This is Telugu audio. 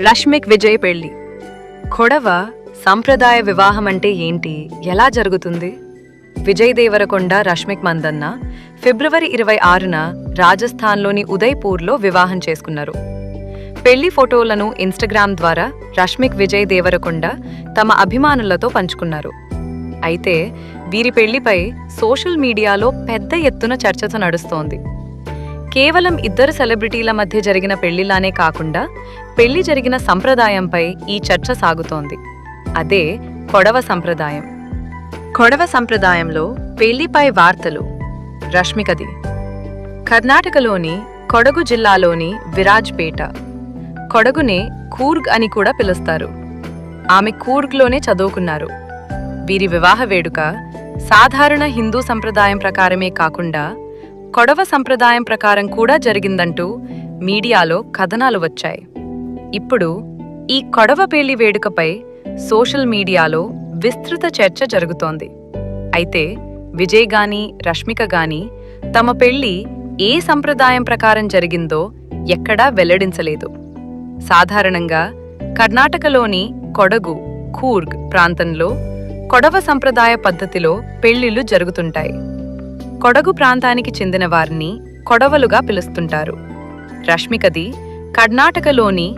రష్మిక్ విజయ్ పెళ్లి. కొడవ సంప్రదాయ వివాహం అంటే ఏంటి, ఎలా జరుగుతుంది? విజయ్ దేవరకొండ, రష్మిక్ మందన్న ఫిబ్రవరి 26న రాజస్థాన్లోని ఉదయ్పూర్లో వివాహం చేసుకున్నారు. పెళ్లి ఫోటోలను ఇన్స్టాగ్రామ్ ద్వారా రష్మిక్ విజయ్ దేవరకొండ తమ అభిమానులతో పంచుకున్నారు. అయితే వీరి పెళ్లిపై సోషల్ మీడియాలో పెద్ద ఎత్తున చర్చతో నడుస్తోంది. కేవలం ఇద్దరు సెలబ్రిటీల మధ్య జరిగిన పెళ్లిలానే కాకుండా పెళ్లి జరిగిన సంప్రదాయంపై ఈ చర్చ సాగుతోంది. అదే కొడవ సంప్రదాయం. కొడవ సంప్రదాయంలో పెళ్లిపై వార్తలు. రష్మికది. కర్ణాటకలోని కొడగు జిల్లాలోని విరాజ్పేట. కొడగునే కూర్గ్ అని కూడా పిలుస్తారు. ఆమె కూర్గ్లోనే చదువుకున్నారు. వీరి వివాహ వేడుక సాధారణ హిందూ సంప్రదాయం ప్రకారమే కాకుండా కొడవ సంప్రదాయం ప్రకారం కూడా జరిగిందంటూ మీడియాలో కథనాలు వచ్చాయి. ఇప్పుడు ఈ కొడవ పెళ్లి వేడుకపై సోషల్ మీడియాలో విస్తృత చర్చ జరుగుతోంది. అయితే విజయ్ గాని రష్మిక గాని తమ పెళ్లి ఏ సంప్రదాయం ప్రకారం జరిగిందో ఎక్కడా వెల్లడించలేదు. సాధారణంగా కర్ణాటకలోని కొడగు, కూర్గ్ ప్రాంతంలో కొడవ సంప్రదాయ పద్ధతిలో పెళ్లిళ్లు జరుగుతుంటాయి. కొడగు ప్రాంతానికి చెందిన వారిని కొడవలుగా పిలుస్తుంటారు. రష్మికది కర్ణాటకలోని